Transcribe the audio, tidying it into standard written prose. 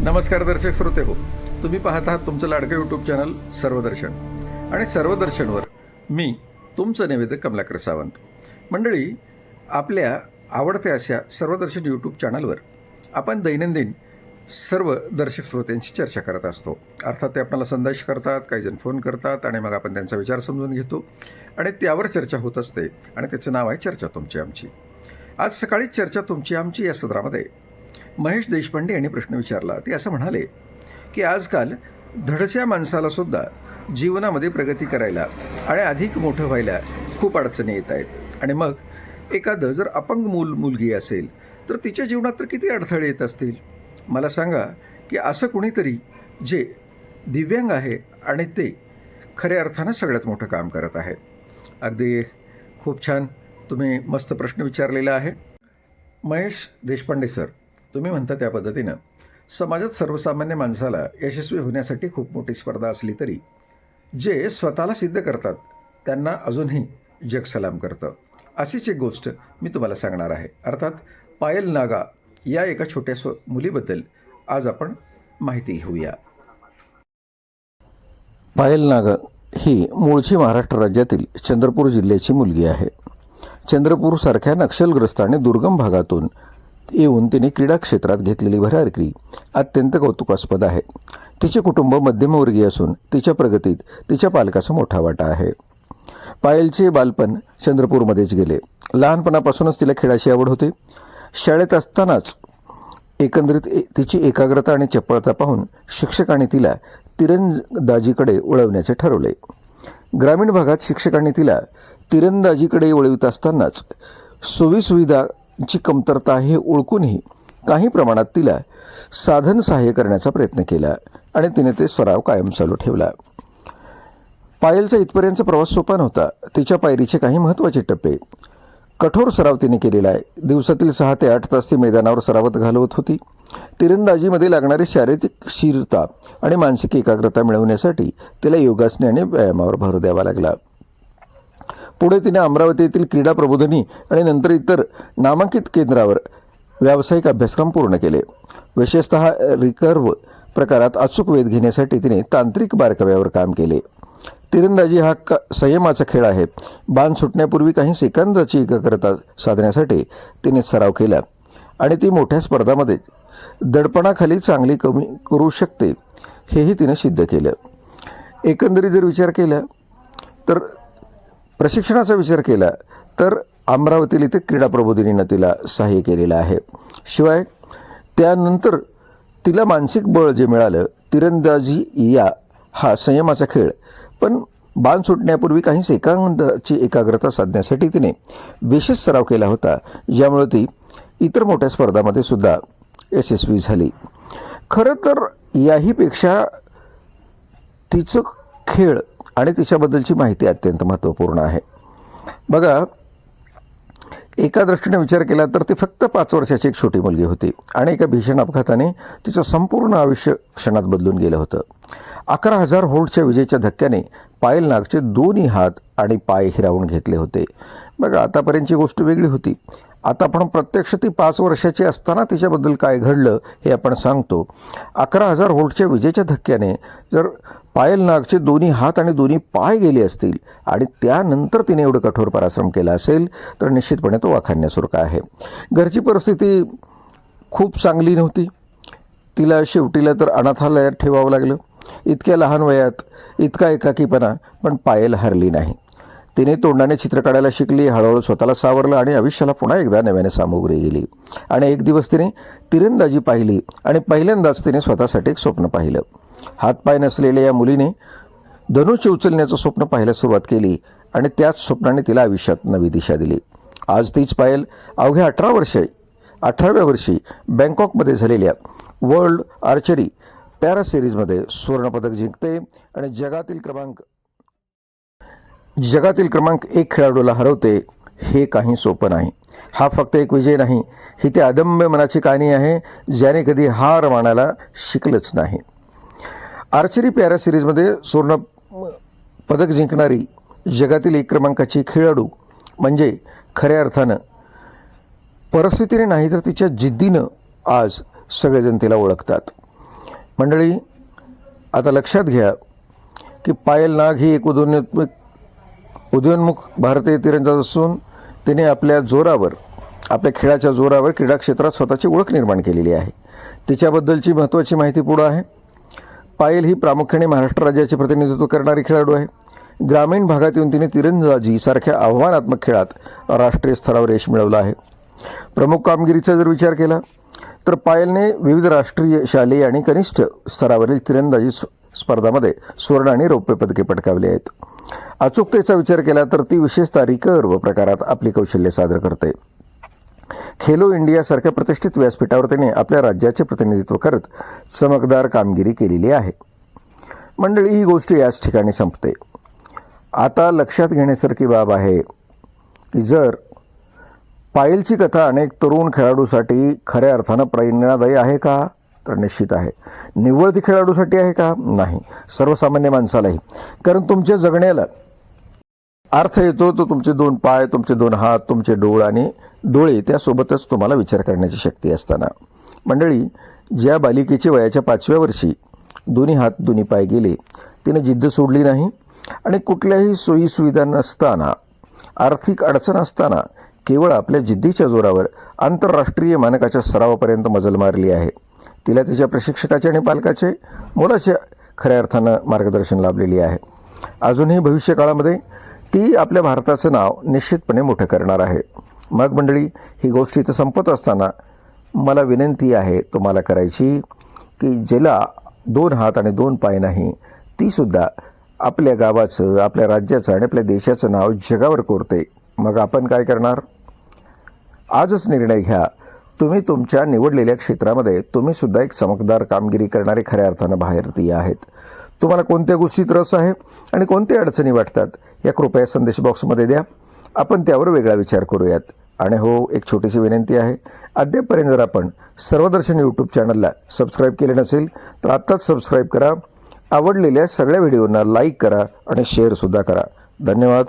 नमस्कार दर्शक श्रोते हो, तुम्ही पाहत आहात तुमचं लाडकं यूट्यूब चॅनल सर्वदर्शन. आणि सर्वदर्शनवर मी तुमचं निवेदक कमलाकर सावंत. मंडळी, आपल्या आवडत्या अशा सर्वदर्शन यूट्यूब चॅनलवर आपण दैनंदिन सर्व दर्शक श्रोत्यांची चर्चा करत असतो. अर्थात ते आपल्याला संदेश करतात, काही जण फोन करतात आणि मग आपण त्यांचा विचार समजून घेतो आणि त्यावर चर्चा होत असते आणि त्याचं नाव आहे चर्चा तुमची आमची. आज सकाळी चर्चा तुमची आमची या सदरामध्ये महेश देशपांडे यांनी प्रश्न विचारला. ते असं म्हणाले की आजकाल धडच्या माणसालासुद्धा जीवनामध्ये प्रगती करायला आणि अधिक मोठं व्हायला खूप अडचणी येत आहेत. आणि मग एखादं जर अपंग मुलगी असेल तर तिच्या जीवनात तर किती अडथळे येत असतील. मला सांगा की असं कुणीतरी जे दिव्यांग आहे आणि ते खऱ्या अर्थानं सगळ्यात मोठं काम करत आहे. अगदी खूप छान तुम्ही मस्त प्रश्न विचारलेला आहे महेश देशपांडे सर. तुम्ही म्हणता त्या पद्धतीनं समाजात सर्वसामान्य माणसाला यशस्वी होण्यासाठी खूप मोठी स्पर्धा असली तरी जे स्वतःला सिद्ध करतात त्यांना अजूनही जग सलाम करतं. अशीच एक गोष्ट मी तुम्हाला सांगणार आहे. अर्थात पायल नागा या एका छोट्या मुलीबद्दल आज आपण माहिती घेऊया. पायल नागा ही मूळची महाराष्ट्र राज्यातील चंद्रपूर जिल्ह्याची मुलगी आहे. चंद्रपूरसारख्या नक्षलग्रस्त आणि दुर्गम भागातून येऊन तिने क्रीडा क्षेत्रात घेतलेली भरारी अत्यंत कौतुकास्पद आहे. तिचे कुटुंब मध्यमवर्गीय असून तिच्या प्रगतीत तिच्या पालकाचा मोठा वाटा आहे. पायलचे बालपण चंद्रपूरमध्येच गेले. लहानपणापासूनच तिला खेळाची आवड होती. शाळेत असतानाच एकंदरीत तिची एकाग्रता आणि चपळता पाहून शिक्षकांनी तिला तिरंदाजीकडे वळवण्याचे ठरवले. ग्रामीण भागात शिक्षकांनी तिला तिरंदाजीकडे वळवित असतानाच सोयीसुविधांची कमतरता हे ओळखूनही काही प्रमाणात तिला साधन सहाय्य करण्याचा प्रयत्न केला आणि तिने ते सराव कायम चालू ठेवला. पायलचा इथपर्यंतचा प्रवास सोपा नव्हता. तिच्या पायरीचे काही महत्त्वाचे टप्पे कठोर सराव तिने केलेला आहे. दिवसातील 6 ते 8 तास ती मैदानावर सरावात घालवत होती. तिरंदाजीमध्ये लागणारी शारीरिक स्थिरता आणि मानसिक एकाग्रता मिळवण्यासाठी तिला योगासने आणि व्यायामावर भर द्यावा लागला. पुढे तिने अमरावती येथील क्रीडा प्रबोधिनी आणि नंतर इतर नामांकित केंद्रावर व्यावसायिक अभ्यासक्रम पूर्ण केले. विशेषतः रिकर्व्ह प्रकारात अचूक वेध घेण्यासाठी तिने तांत्रिक बारकाव्यावर काम केले. तिरंदाजी हा संयमाचा खेळ आहे. बाण सुटण्यापूर्वी काही सेकंदाची एकाग्रता साधण्यासाठी तिने सराव केला आणि ती मोठ्या स्पर्धामध्ये दडपणाखाली चांगली कमी करू शकते हेही तिने सिद्ध केलं. एकंदरीत जर विचार केला तर प्रशिक्षणाचा विचार केला तर अमरावती येथे क्रीडा प्रबोधिनीनं तिला सहाय्य केलेलं आहे. शिवाय त्यानंतर तिला मानसिक बळ जे मिळालं, तिरंदाजी हा संयमाचा खेळ, पण बाण सुटण्यापूर्वी काही सेकंदाची एकाग्रता साधण्यासाठी तिने विशेष सराव केला होता, ज्यामुळे ती इतर मोठ्या स्पर्धांमध्ये सुद्धा यशस्वी झाली. खरं तर याहीपेक्षा तिचं खेळ आणि तिच्याबद्दलची माहिती अत्यंत महत्त्वपूर्ण आहे. बघा, एका दृष्टीने विचार केला तर ती फक्त 5 वर्षाची एक छोटी मुलगी होती आणि एका भीषण अपघाताने तिचं संपूर्ण आयुष्य क्षणात बदलून गेलं होतं. 11,000 व्होल्टच्या विजेच्या धक्क्याने पायल नागचे दोन्ही हात आणि पाय हिरावून घेतले होते. बघा, आतापर्यंतची गोष्ट वेगळी होती. आता आपण प्रत्यक्ष ती 5 वर्षाची असताना तिच्याबद्दल काय घडलं हे आपण सांगतो. 11,000 व्होल्टच्या विजेच्या धक्क्याने जर पायल नागचे दोन्ही हात आणि दोन्ही पाय गेले असतील आणि त्यानंतर तिने एवढं कठोर परिश्रम केला असेल तर निश्चितपणे तो वाखाणण्यासारखा आहे. घरची परिस्थिती खूप चांगली नव्हती. तिला शेवटीला तर अनाथालयात ठेवावं लागलं. इतक्या लहान वयात इतका एकाकीपणा, पण पायल हरली नाही. तिने तोंडाने चित्र काढायला शिकली. हळूहळू स्वतःला सावरलं आणि आयुष्याला पुन्हा एकदा नव्याने सामोरे गेली. आणि एक दिवस तिने तिरंदाजी पाहिली आणि पहिल्यांदाच तिने स्वतःसाठी एक स्वप्न पाहिलं. हातपाय नसलेल्या या मुलीने धनुष्य उचलण्याचं स्वप्न पाहायला सुरुवात केली आणि त्याच स्वप्नाने तिला आयुष्यात नवी दिशा दिली. आज तीच पायल अवघ्या 18व्या वर्षी बँकॉकमध्ये झालेल्या वर्ल्ड आर्चरी पॅरा सिरीजमध्ये सुवर्णपदक जिंकते आणि जगातील क्रमांक 1 खेळाडूला हरवते. हे काही सोपं नाही. हा फक्त एक विजय नाही, ही त्या अदम्य मनाची कहाणी आहे ज्याने कधी हार मानायला शिकलंच नाही. आर्चरी पॅरा सिरीजमध्ये सुवर्ण पदक जिंकणारी जगातील 1 क्रमांकाची खेळाडू म्हणजे खऱ्या अर्थानं परिस्थितीने नाही तर तिच्या जिद्दीनं आज सगळेजण तिला ओळखतात. मंडळी, आता लक्षात घ्या की पायल नाग ही एक उदयोन्मुख भारतीय तिरंदाज असून तिने आपल्या खेळाच्या जोरावर क्रीडा क्षेत्रात स्वतःची ओळख निर्माण केलेली आहे. तिच्याबद्दलची महत्त्वाची माहिती पुढं आहे. पायल ही प्रामुख्याने महाराष्ट्र राज्याचे प्रतिनिधित्व करणारी खेळाडू आहे. ग्रामीण भागात येऊन तिने तिरंदाजीसारख्या आव्हानात्मक खेळात राष्ट्रीय स्तरावर यश मिळवलं आहे. प्रमुख कामगिरीचा जर विचार केला तर पायलने विविध राष्ट्रीय, शालेय आणि कनिष्ठ स्तरावरील तिरंदाजी स्पर्धांमध्ये सुवर्ण आणि रौप्य पदके पटकावली आहेत. अचूकतेचा विचार केला तर ती विशेषतः रिकर्व प्रकारात आपली कौशल्य सादर करते. खेलो इंडियासारख्या प्रतिष्ठित व्यासपीठावर तिने आपल्या राज्याचे प्रतिनिधित्व करत चमकदार कामगिरी केलेली आहे. मंडळी, ही गोष्ट याच ठिकाणी संपते. आता लक्षात घेण्यासारखी बाब आहे की जर पायलची कथा अनेक तरुण खेळाडूसाठी खऱ्या अर्थानं प्रेरणादायी आहे का? तर निश्चित आहे. निव्वळ ती खेळाडूसाठी आहे का? नाही, सर्वसामान्य माणसालाही. कारण तुमच्या जगण्याला अर्थ येतो तो तुमचे 2 पाय, तुमचे 2 हात, तुमचे डोळे त्यासोबतच तुम्हाला विचार करण्याची शक्ती असताना. मंडळी, ज्या बालिकेचे वयाच्या 5व्या वर्षी दोन्ही हात दोन्ही पाय गेले, तिने जिद्द सोडली नाही आणि कुठल्याही सोयीसुविधा नसताना, आर्थिक अडचण असताना केवळ आपल्या जिद्दीच्या जोरावर आंतरराष्ट्रीय मानकाच्या सरावापर्यंत मजल मारली आहे. तिला तिच्या प्रशिक्षकाचे आणि पालकाचे मोलाचे खऱ्या अर्थानं मार्गदर्शन लाभलेले आहे. अजूनही भविष्यकाळामध्ये ती आपल्या भारताचं नाव निश्चितपणे मोठं करणार आहे. मग मंडळी, ही गोष्ट इथं संपत असताना मला विनंती आहे तुम्हाला करायची की जिला 2 हात आणि 2 पाय नाही, तीसुद्धा आपल्या गावाचं, आपल्या राज्याचं आणि आपल्या देशाचं नाव जगावर कोरते. मग आपण काय करणार? आजच निर्णय घ्या. तुम्ही तुमच्या निवडलेल्या क्षेत्रामध्ये तुम्हीसुद्धा एक चमकदार कामगिरी करणारे खऱ्या अर्थानं भारतीय आहेत. तुम्हाला कोणत्या गोष्टीत रस आहे आणि कोणत्या अडचणी वाटतात या कृपया संदेश बॉक्समध्ये द्या. आपण त्यावर वेगळा विचार करूयात. आणि हो, एक छोटीशी विनंती आहे. अद्यापपर्यंत जर आपण सर्वदर्शन यूट्यूब चॅनलला सबस्क्राईब केले नसेल तर आत्ताच सबस्क्राईब करा. आवडलेल्या सगळ्या व्हिडिओंना लाईक करा आणि शेअरसुद्धा करा. धन्यवाद.